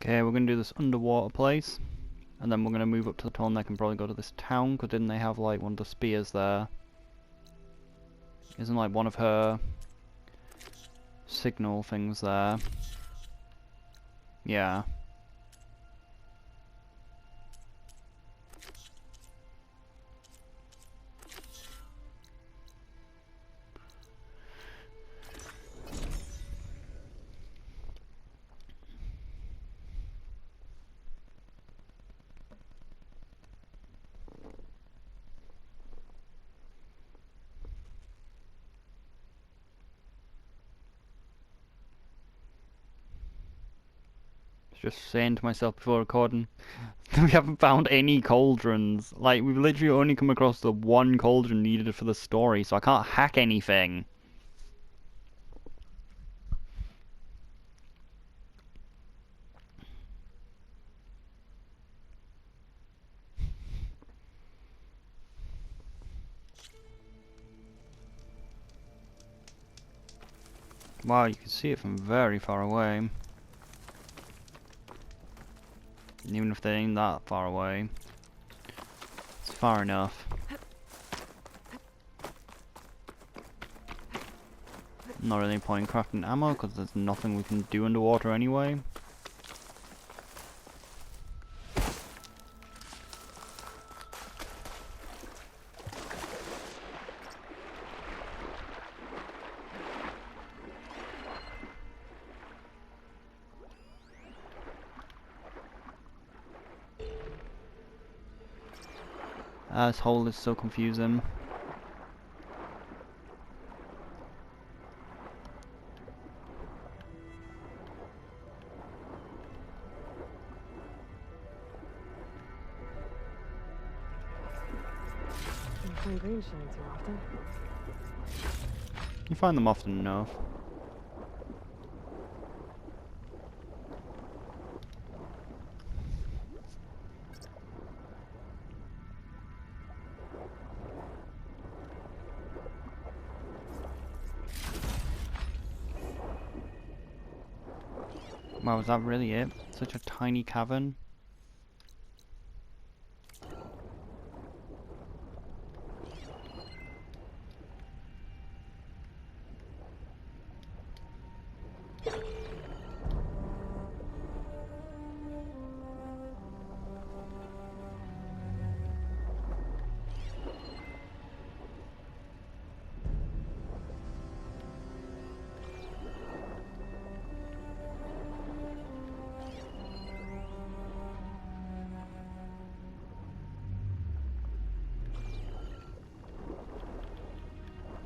Okay, we're gonna do this underwater place, and then we're gonna move up to the tunnel and probably go to this town, because didn't they have like one of the spears there? Isn't like one of her signal things there? Yeah. Just saying to myself before recording, we haven't found any cauldrons. Like, we've literally only come across the one cauldron needed for the story, so I can't hack anything. Wow, you can see it from very far away. Even if they ain't that far away. It's far enough. Not really any point in crafting ammo, because there's nothing we can do underwater anyway. This hole is so confusing. You find green shines here often? You find them often enough. Wow, is that really it? Such a tiny cavern?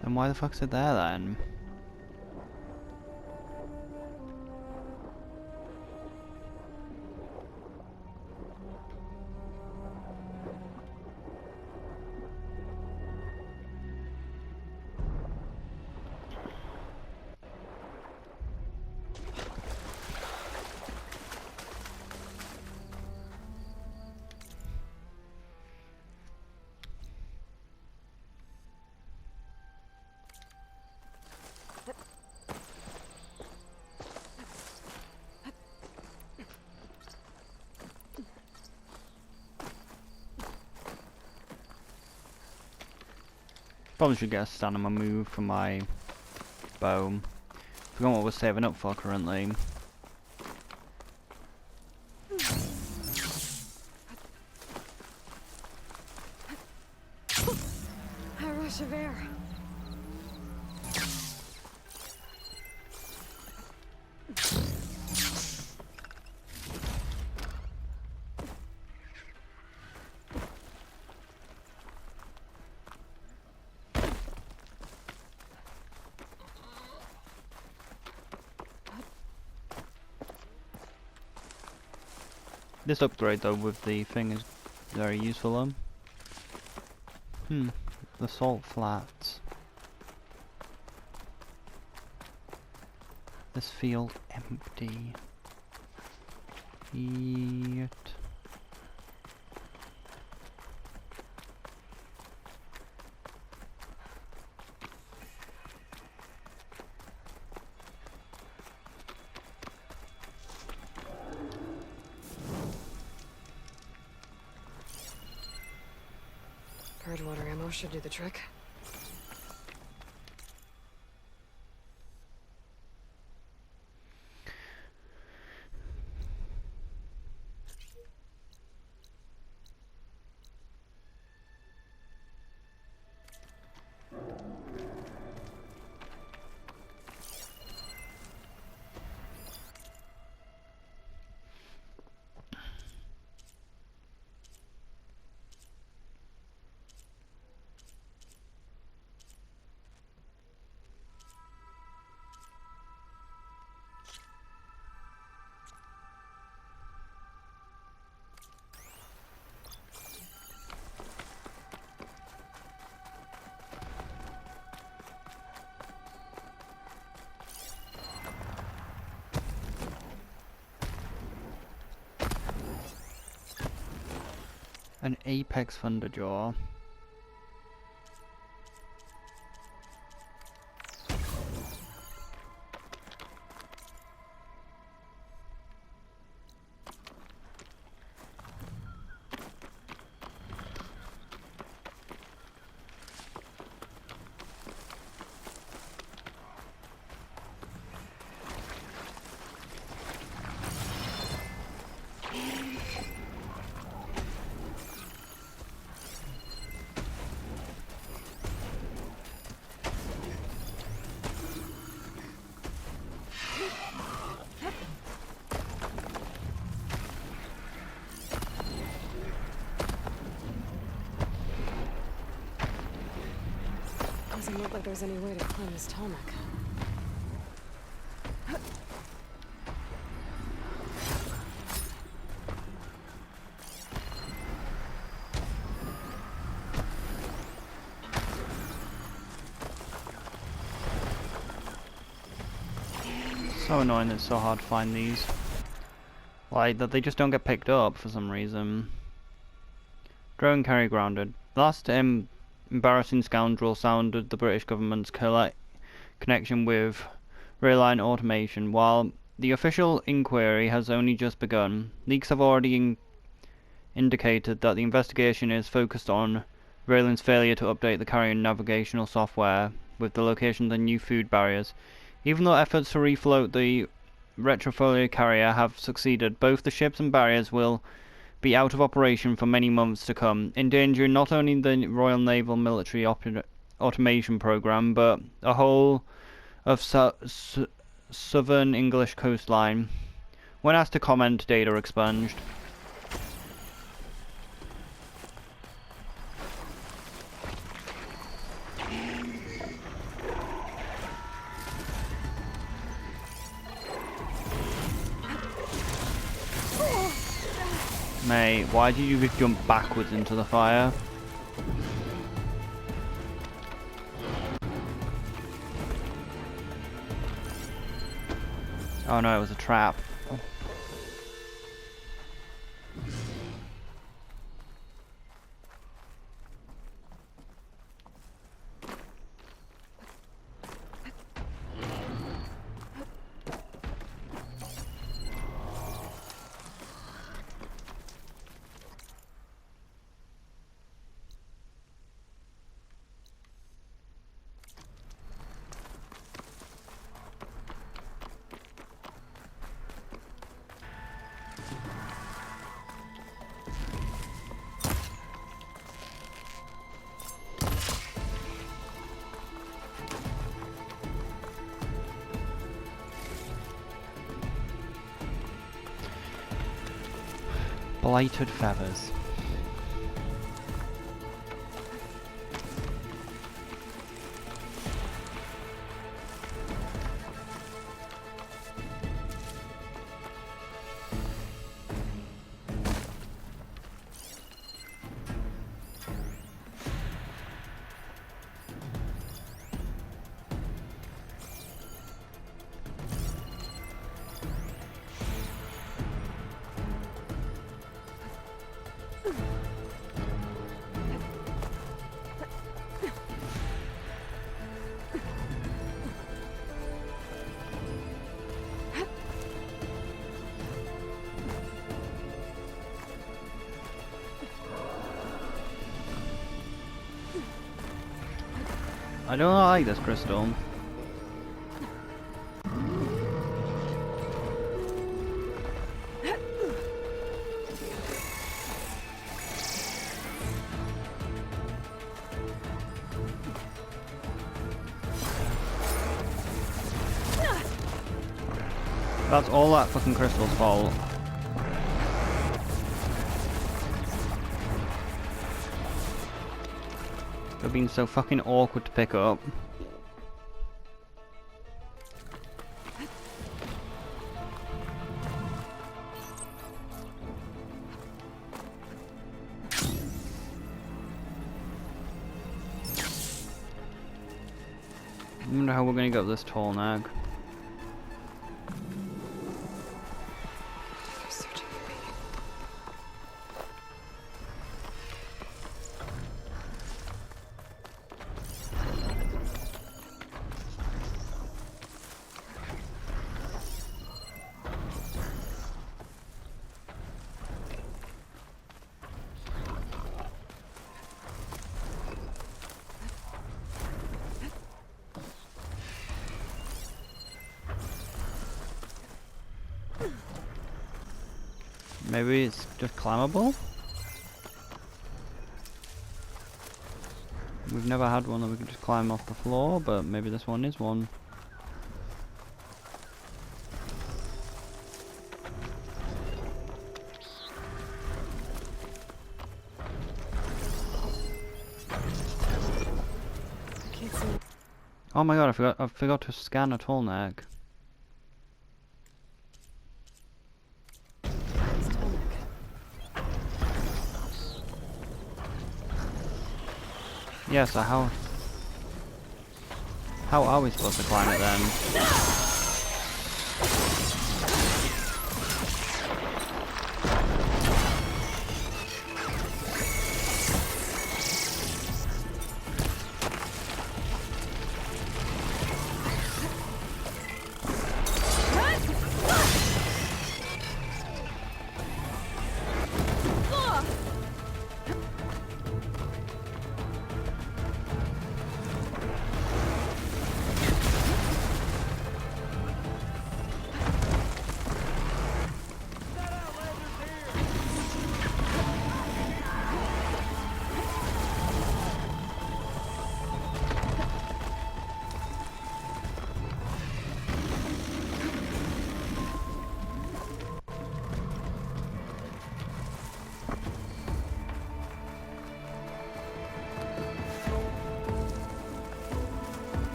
Then why the fuck's it there then? Probably should get a stamina move for my bow. Forgot what we're saving up for currently. A rush of air. This upgrade though with the thing is very useful though. The salt flats. This field empty. Yet. water ammo should do the trick. An apex thunderjaw. Doesn't look like there's any way to climb this tarmac. So annoying that it's so hard to find these. Like, that they just don't get picked up for some reason. Drone carrier grounded. Last embarrassing scoundrel sounded the British government's connection with rail line automation. While the official inquiry has only just begun, leaks have already indicated that the investigation is focused on Raylan's failure to update the carrier navigational software with the locations and new food barriers. Even though efforts to refloat the retrofolio carrier have succeeded, both the ships and barriers will be out of operation for many months to come, endangering not only the Royal Naval Military Automation Program, but a whole of southern English coastline. When asked to comment, data expunged. Mate, why did you just jump backwards into the fire? Oh no, it was a trap. Blighted feathers. I don't like this crystal. That's all that fucking crystal's fault. They're being so fucking awkward to pick up. I wonder how we're gonna get up this tall nag. They're searching for me. Maybe it's just climbable? We've never had one that we can just climb off the floor, but maybe this one is one. I can't see. Oh my god, I forgot to scan a tall nag. It's Tomek. Yeah, so how are we supposed to climb it then?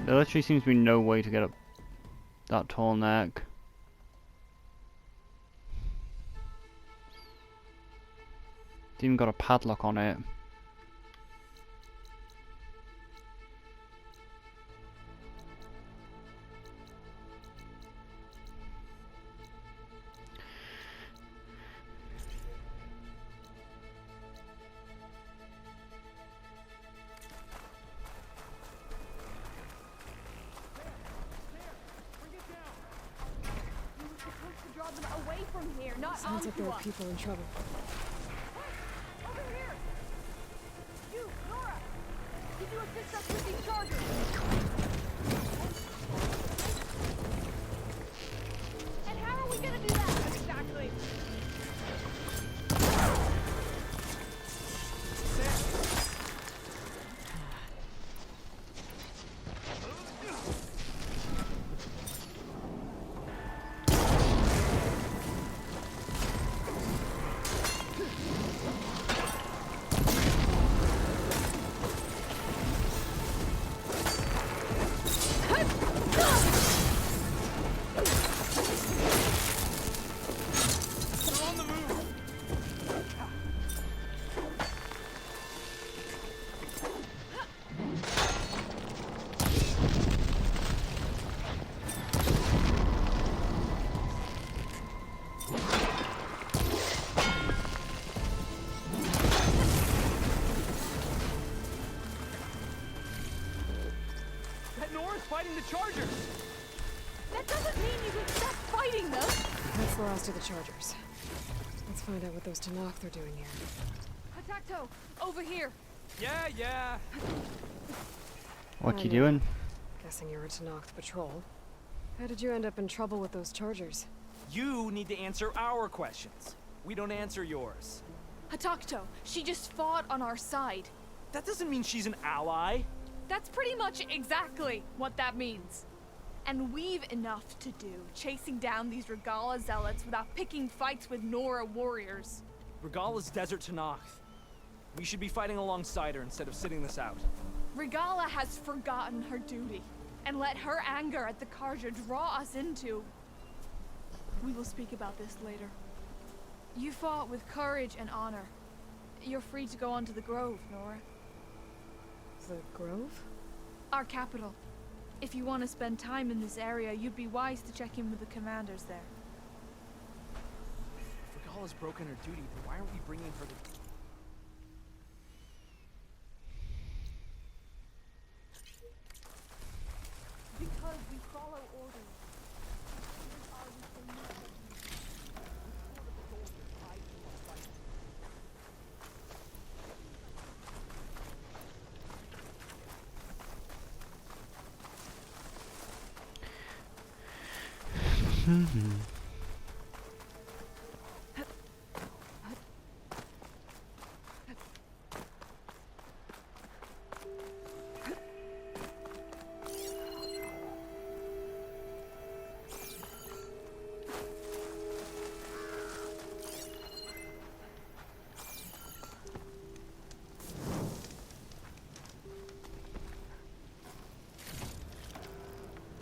There literally seems to be no way to get up that tall neck. It's even got a padlock on it. Away from here, not Sounds like onto there are us. people in trouble. Over here! You, Nora! Did you assist us with these chargers? And how are we gonna do that? Exactly. That Nora's fighting the Chargers! fighting them? That's the last of the Chargers. Let's find out what those Tanakh are doing here. Hatacto, over here. Yeah. What I you know. doing? Guessing you're a Tanakh patrol. How did you end up in trouble with those Chargers? You need to answer our questions. We don't answer yours. Hatacto, she just fought on our side. That doesn't mean she's an ally. That's pretty much exactly what that means. And we've enough to do chasing down these Regala zealots without picking fights with Nora warriors. Regala's desert Tanakh. We should be fighting alongside her instead of sitting this out. Regala has forgotten her duty and let her anger at the Karja draw us into... We will speak about this later. You fought with courage and honor. You're free to go on to the Grove, Nora. The Grove? Our capital. If you want to spend time in this area, you'd be wise to check in with the commanders there. If Regala's broken her duty, then why aren't we bringing her to... Because we follow orders. Orders are the thing.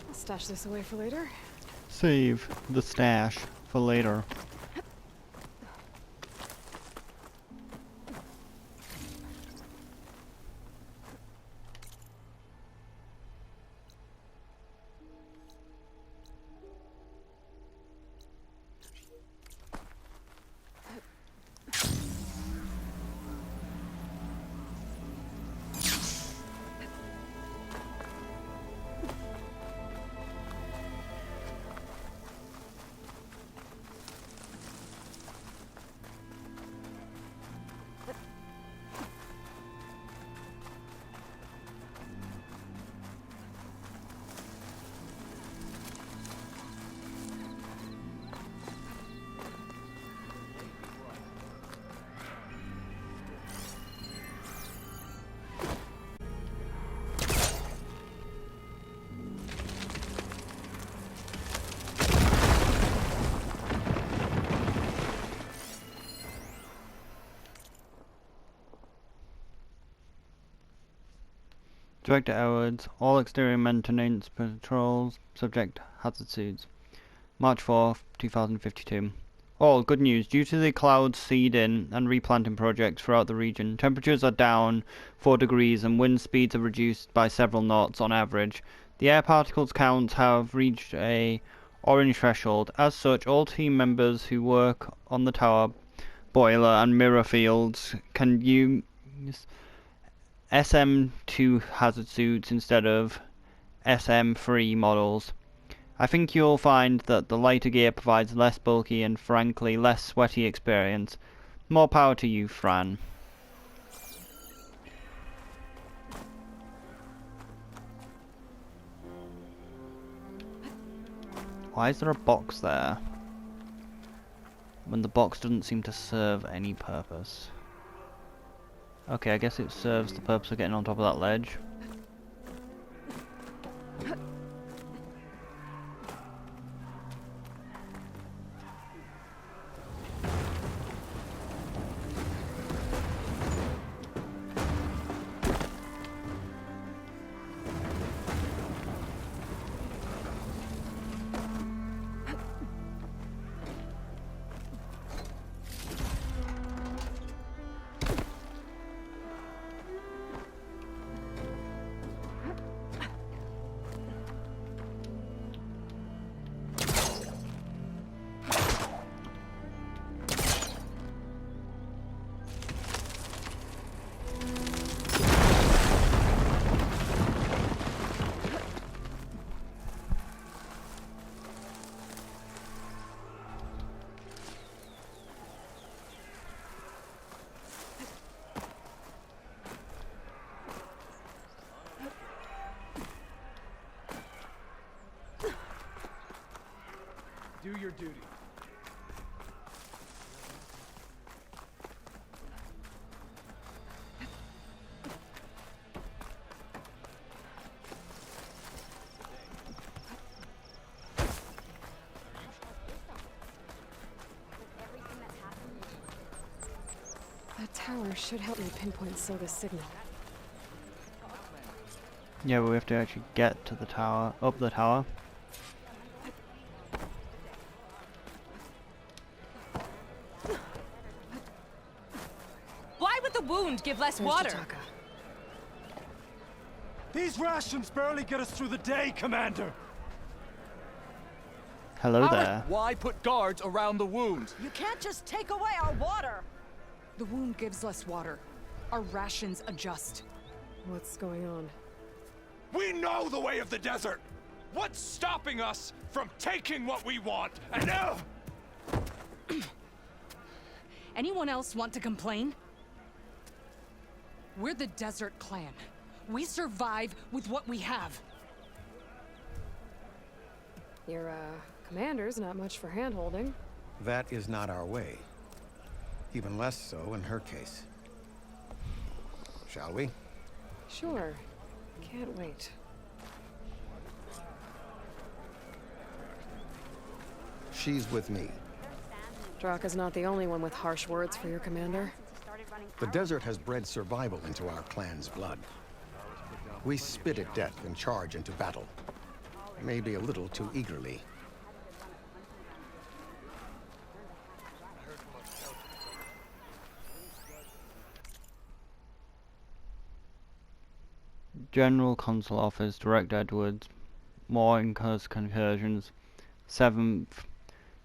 I'll stash this away for later. Save the stash for later. Director Edwards, all exterior maintenance patrols subject hazard suits. March 4th, 2052. All good news. Due to the clouds seeding and replanting projects throughout the region, temperatures are down 4 degrees and wind speeds are reduced by several knots on average. The air particles counts have reached a orange threshold. As such, all team members who work on the tower, boiler and mirror fields can use SM2 hazard suits instead of SM3 models. I think you'll find that the lighter gear provides less bulky and frankly less sweaty experience. More power to you, Fran. Why is there a box there? When the box doesn't seem to serve any purpose. Okay, I guess it serves the purpose of getting on top of that ledge. Do your duty. That tower should help me pinpoint Silga's signal. Yeah, but we have to actually get to the tower, up the tower. Why would the wound give less There's water? Jataka. These rations barely get us through the day, Commander. Hello there. Why put guards around the wound? You can't just take away our water! The wound gives less water. Our rations adjust. What's going on? We know the way of the desert. What's stopping us from taking what we want? And now, Anyone else want to complain? We're the Desert Clan. We survive with what we have. Your, commander's not much for hand-holding. That is not our way. Even less so in her case. Shall we? Sure. Can't wait. She's with me. Draka's not the only one with harsh words for your commander. The desert has bred survival into our clan's blood. We spit at death and charge into battle. Maybe a little too eagerly. General Consul Office, Direct Edwards, Morinca's Concursions, 7th,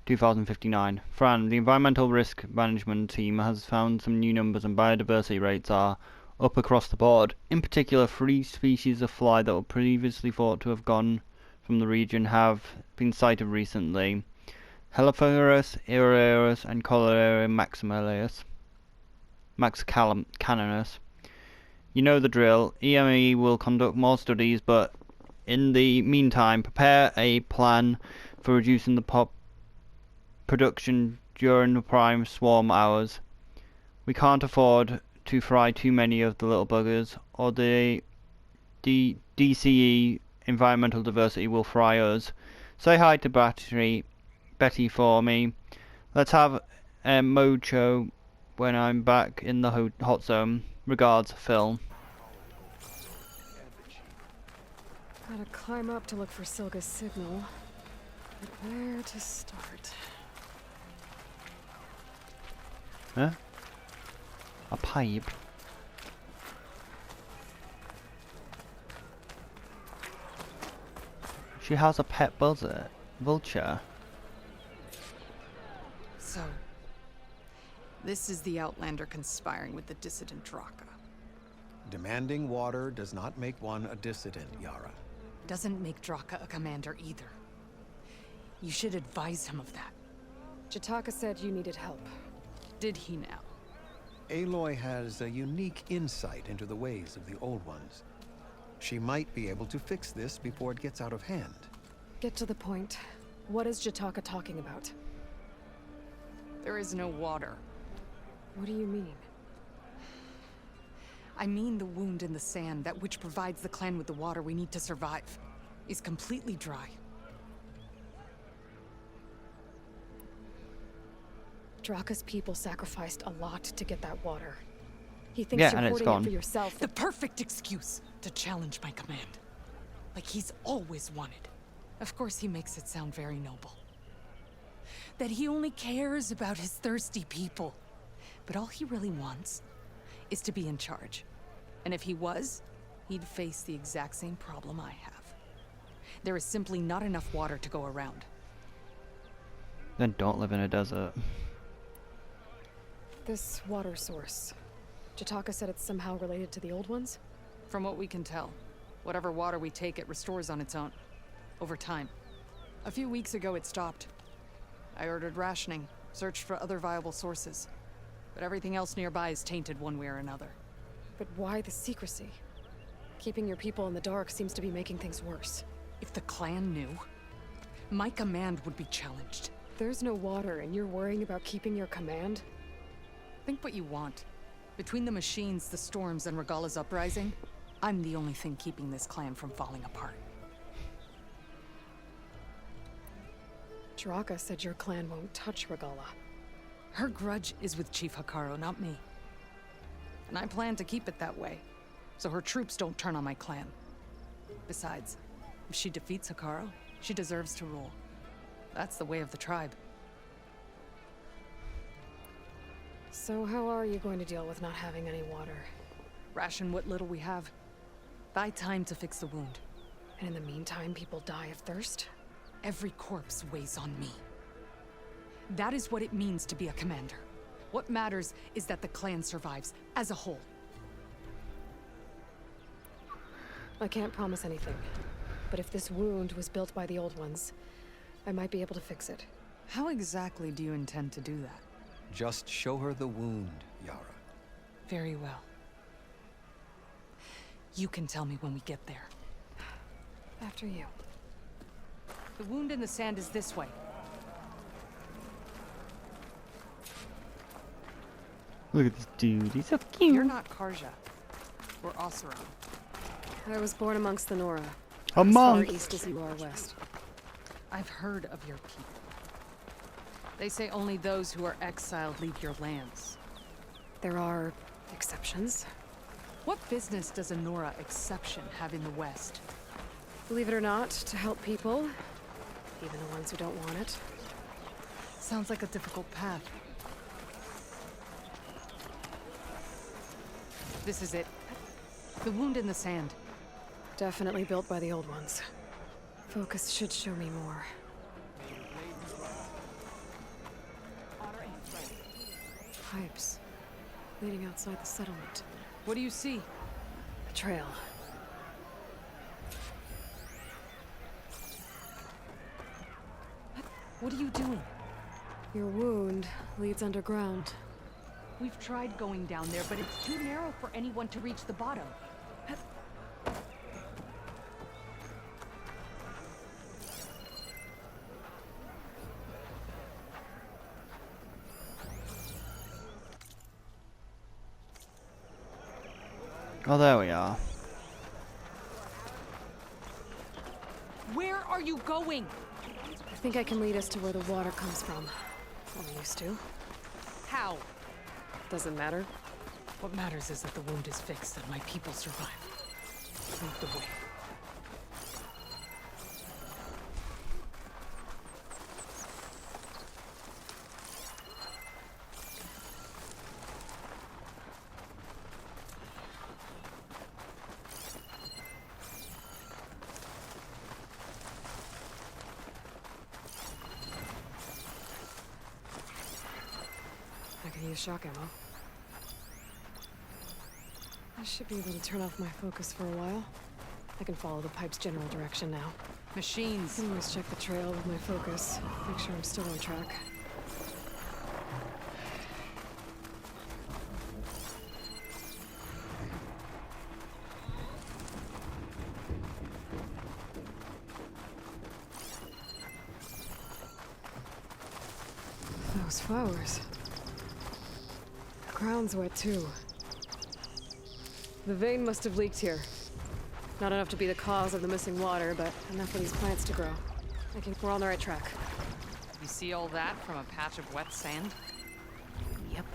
2059. Fran, the Environmental Risk Management Team has found some new numbers and biodiversity rates are up across the board. In particular, 3 species of fly that were previously thought to have gone from the region have been sighted recently. Helophoras, Aeroeus, and Cholera maxicalenus. You know the drill. EME will conduct more studies, but in the meantime, prepare a plan for reducing the production during the prime swarm hours. We can't afford to fry too many of the little buggers, or the DCE Environmental Diversity will fry us. Say hi to Betty for me. Let's have a mojo when I'm back in the hot zone. Regards, Phil. Gotta climb up to look for Silga's signal. But where to start? Huh? A pipe? She has a pet vulture. So, this is the Outlander conspiring with the dissident Draka. Demanding water does not make one a dissident, Yara. Doesn't make Draka a commander either. You should advise him of that. Jataka said you needed help. Did he now? Aloy has a unique insight into the ways of the Old Ones. She might be able to fix this before it gets out of hand. Get to the point. What is Jataka talking about? There is no water. What do you mean? I mean the wound in the sand, that which provides the clan with the water we need to survive, is completely dry. Draka's people sacrificed a lot to get that water. He thinks Yeah, you're and it's hoarding gone. it for yourself. The perfect excuse to challenge my command. Like he's always wanted. Of course he makes it sound very noble. That he only cares about his thirsty people. But all he really wants is to be in charge. And if he was, he'd face the exact same problem I have. There is simply not enough water to go around. Then don't live in a desert. This water source. Jataka said it's somehow related to the old ones? From what we can tell, whatever water we take, it restores on its own. Over time. A few weeks ago, it stopped. I ordered rationing, searched for other viable sources. But everything else nearby is tainted one way or another. But why the secrecy? Keeping your people in the dark seems to be making things worse. If the clan knew, my command would be challenged. There's no water, and you're worrying about keeping your command? Think what you want. Between the machines, the storms, and Regala's uprising, I'm the only thing keeping this clan from falling apart. Draka said your clan won't touch Regala. Her grudge is with Chief Hikaru, not me. And I plan to keep it that way, so her troops don't turn on my clan. Besides, if she defeats Hikaru, she deserves to rule. That's the way of the tribe. So how are you going to deal with not having any water? Ration what little we have. Buy time to fix the wound. And in the meantime, people die of thirst? Every corpse weighs on me. That is what it means to be a commander. What matters is that the clan survives, as a whole. I can't promise anything. But if this wound was built by the old ones, I might be able to fix it. How exactly do you intend to do that? Just show her the wound, Yara. Very well. You can tell me when we get there. After you. The wound in the sand is this way. Look at this dude, he's so cute. You're not Karja. We're Oseram. I was born amongst the Nora. A As far monk. east as you are west. I've heard of your people. They say only those who are exiled leave your lands. There are exceptions. What business does a Nora exception have in the West? Believe it or not, to help people, even the ones who don't want it. Sounds like a difficult path. This is it. The wound in the sand. Definitely built by the old ones. Focus should show me more. Pipes leading outside the settlement. What do you see? A trail. What are you doing? Your wound leads underground. We've tried going down there, but it's too narrow for anyone to reach the bottom. Oh, there we are. Where are you going? I think I can lead us to where the water comes from. Or used to. How? Doesn't matter. What matters is that the wound is fixed and my people survive. Lead the way. I can use shock ammo. I should be able to turn off my focus for a while. I can follow the pipe's general direction now. Machines. I can always check the trail with my focus. Make sure I'm still on track. Those flowers. The ground's wet too. The vein must have leaked here. Not enough to be the cause of the missing water, but enough for these plants to grow. I think we're on the right track. You see all that from a patch of wet sand? Yep.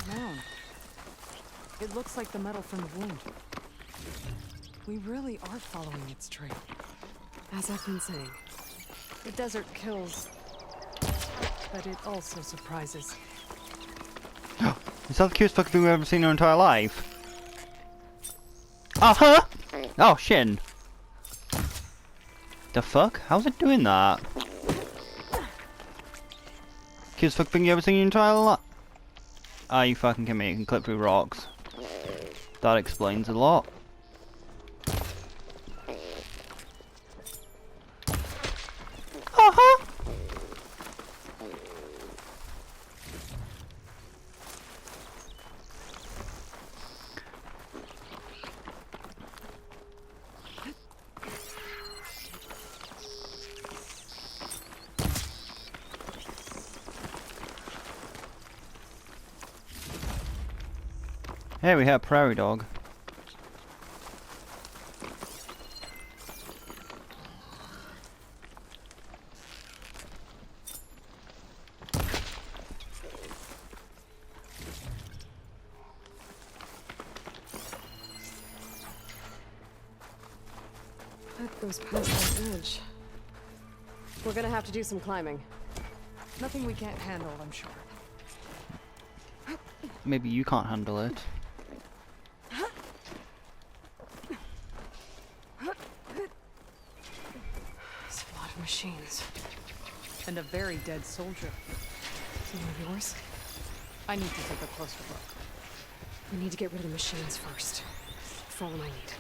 Mound. It looks like the metal from the wound. We really are following its trail. As I've been saying. The desert kills, but it also surprises. Is that the cutest fucking thing we've ever seen in our entire life? Uh-huh! Oh, shit. The fuck? How's it doing that? Cutest fuck thing you ever seen in your entire life? Ah, you fucking kidding me, it can clip through rocks. That explains a lot. Uh-huh. Hey, we have a prairie dog. That goes past that edge. We're gonna have to do some climbing. Nothing we can't handle, I'm sure. Maybe you can't handle it. There's a lot of machines. And a very dead soldier. Some of yours? I need to take a closer look. We need to get rid of the machines first. Follow my lead.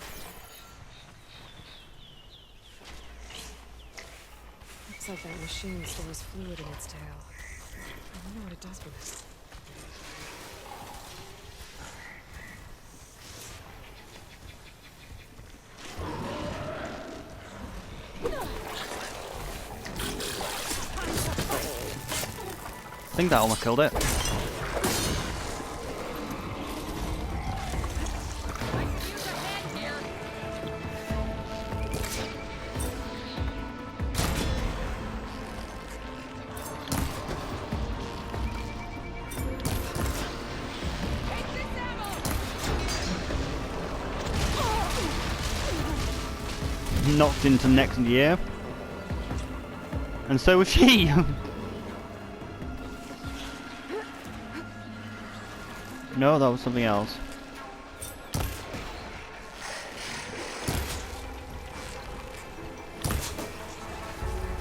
Looks like that machine stores fluid in its tail. I wonder what it does with it. I think that almost killed it. Knocked into next year. And so was she! No, that was something else.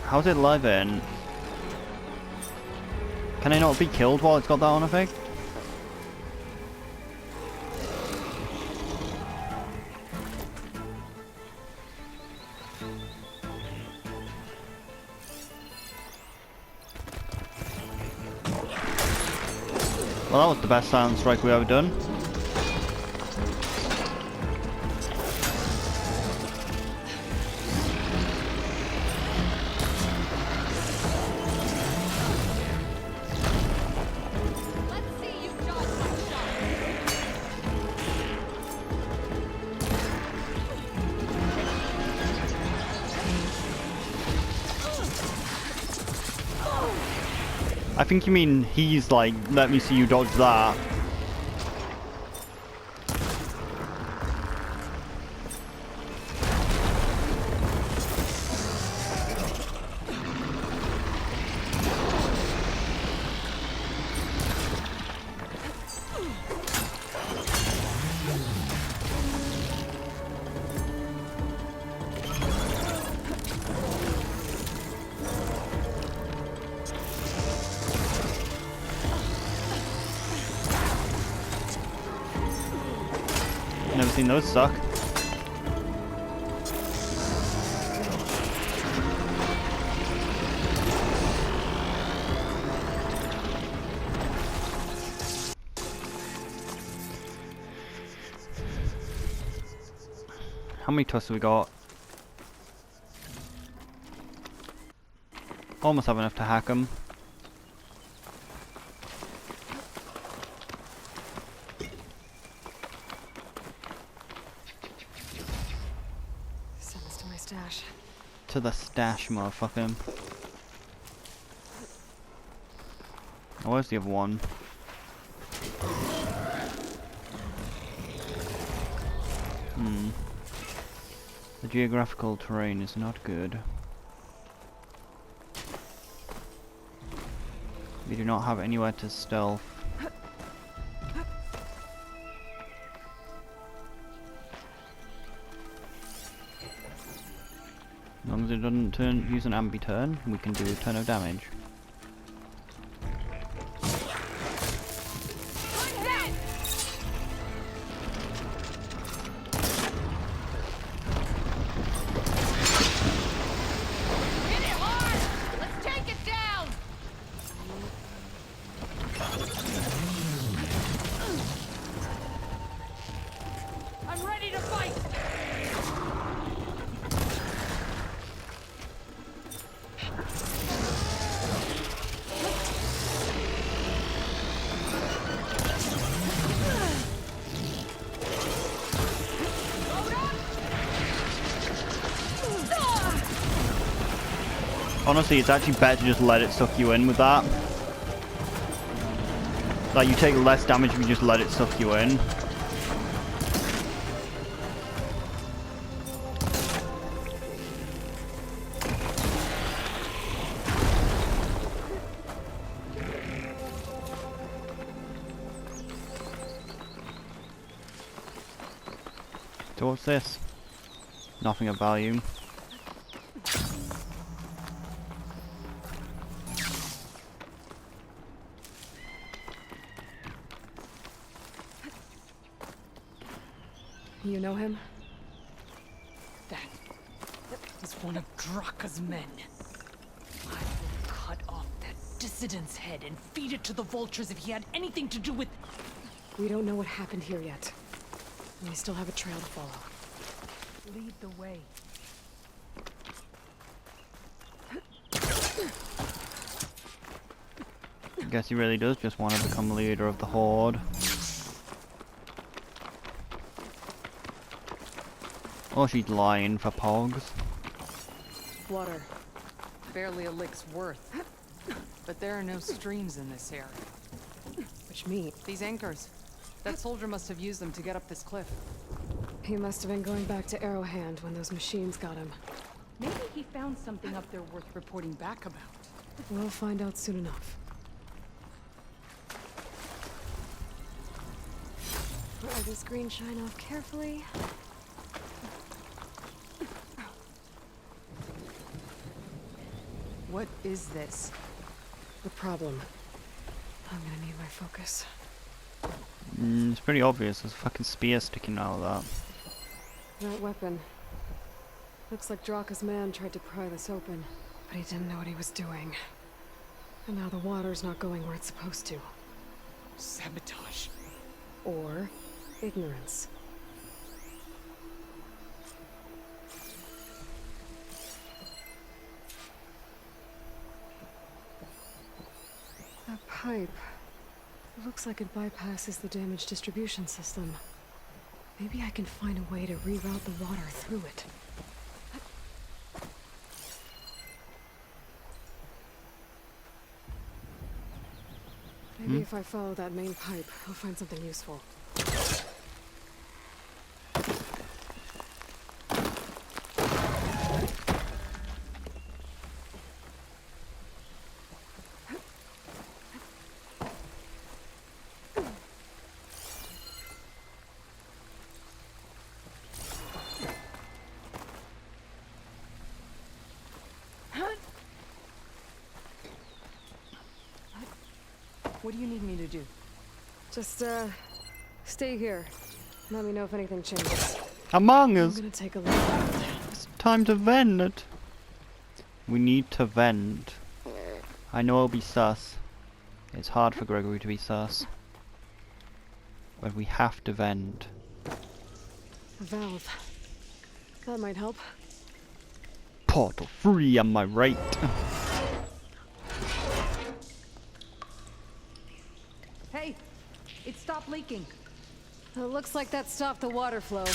How's it live in? Can I not be killed while it's got that on effect? Well, that was the best silent strike we've ever done. Let's see you dodge my shot. I think you mean he's like, let me see you dodge that. Never seen those suck. How many tusks have we got? Almost have enough to hack them. Send this to my stash. To the stash, motherfucker. Oh, where's the other one? The geographical terrain is not good. We do not have anywhere to stealth. As long as it doesn't use an ambi turn, we can do a ton of damage. Honestly, it's actually better to just let it suck you in with that. Like, you take less damage if you just let it suck you in. So what's this? Nothing of value. You know him? That is one of Draka's men. I will cut off that dissident's head and feed it to the vultures if he had anything to do with... We don't know what happened here yet. We still have a trail to follow. Lead the way. I guess he really does just want to become leader of the Horde. Or she's lying for pogs. Water. Barely a lick's worth. But there are no streams in this area. Which means These anchors. That soldier must have used them to get up this cliff. he must have been going back to Arrowhand when those machines got him. Maybe he found something up there worth reporting back about. We'll find out soon enough. Let this green shine off carefully. What is this? The problem. I'm gonna need my focus. It's pretty obvious. There's a fucking spear sticking out of that. That weapon. Looks like Draka's man tried to pry this open, but he didn't know what he was doing. And now the water's not going where it's supposed to. Sabotage. Or ignorance. That pipe. It looks like it bypasses the damaged distribution system. Maybe I can find a way to reroute the water through it. Maybe if I follow that main pipe, I'll find something useful. What do you need me to do? Just, stay here. Let me know if anything changes. Among I'm Us! gonna take a look. It's time to vent! We need to vent. I know it'll be sus. It's hard for Gregory to be sus. But we have to vent. A valve. That might help. Portal 3, am I right? Hey! It stopped leaking. It looks like that stopped the water flow.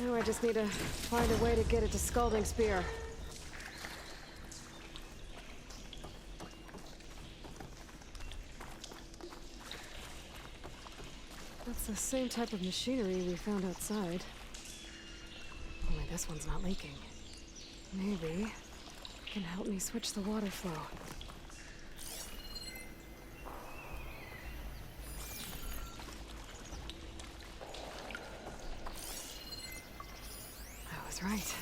Now I just need to find a way to get it to Scalding Spear. That's the same type of machinery we found outside. Only this one's not leaking. Maybe it can help me switch the water flow. I was right.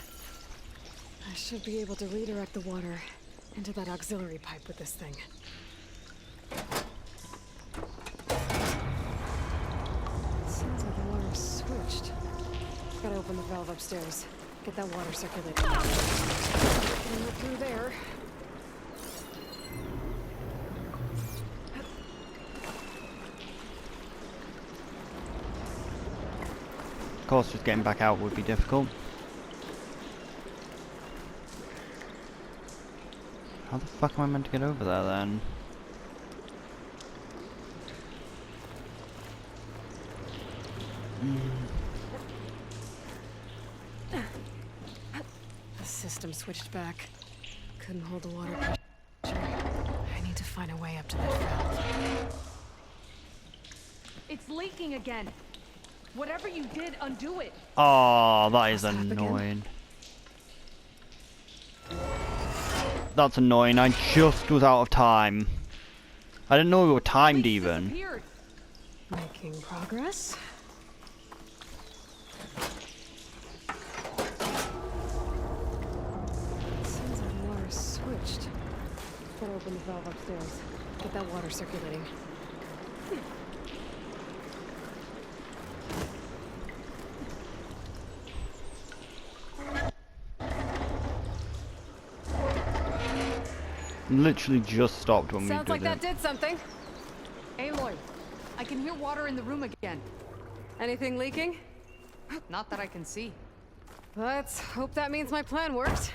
I should be able to redirect the water into that auxiliary pipe with this thing. Sounds like the water's switched. Gotta open the valve upstairs. Get that water circulating. Getting it through there. Of course, just getting back out would be difficult. How the fuck am I meant to get over there then? The system switched back. Couldn't hold the water pressure. I need to find a way up to that valve. It's leaking again. Whatever you did, undo it. Oh, that is Stop again. annoying. That's annoying. I just was out of time. I didn't know we were timed Leaks even. disappeared. Making progress. Seems like water's switched. Better open the valve upstairs. Get that water circulating. Literally just stopped when we Sounds did like it. that did something. Aloy, I can hear water in the room again. Anything leaking? Not that I can see. Let's hope that means my plan worked.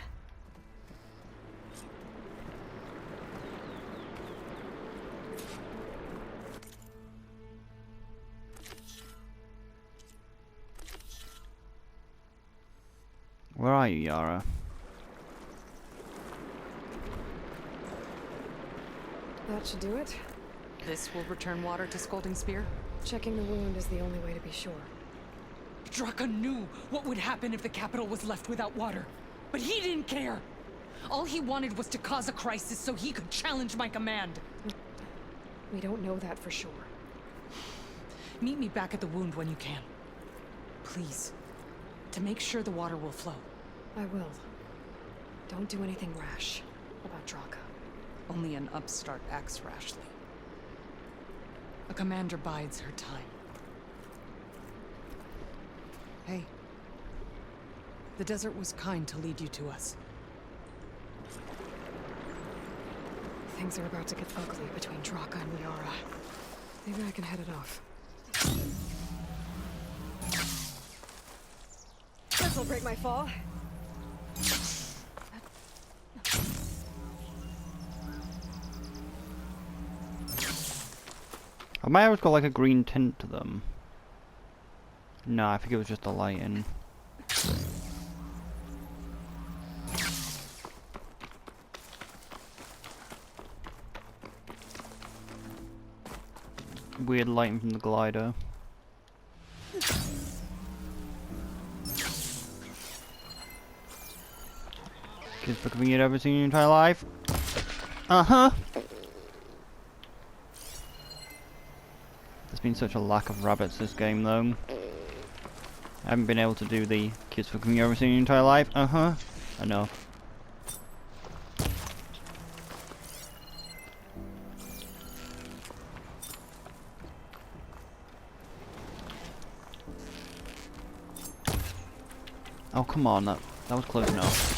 Where are you, Yara? That should do it. This will return water to Scolding Spear? Checking the wound is the only way to be sure. Draka knew what would happen if the capital was left without water. But he didn't care! All he wanted was to cause a crisis so he could challenge my command. We don't know that for sure. Meet me back at the wound when you can. Please. To make sure the water will flow. I will. Don't do anything rash about Draka. Only an upstart acts rashly. A commander bides her time. Hey. The desert was kind to lead you to us. Things are about to get ugly between Draka and Yara. Maybe I can head it off. This'll break my fall. Have my arrows got like a green tint to them? No, I think it was just the lighting. Weird lighting from the glider. Kids book you'd ever seen in your entire life? Uh-huh! There's been such a lack of rabbits this game though. I haven't been able to do the kids book you've ever seen in your entire life? Uh-huh. Enough. Oh come on, that was close enough.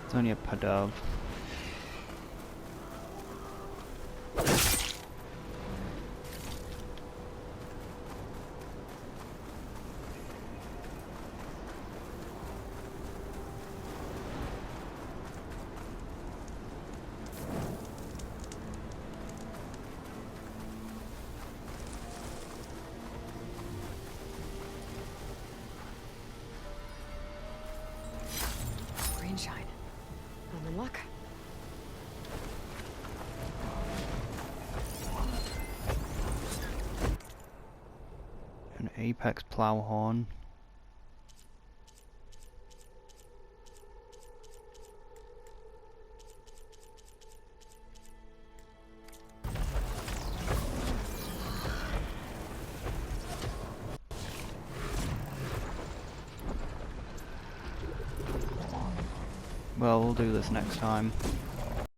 It's only a Padav. Green shine. I'm in luck. An apex plow horn. Well, we'll do this next time.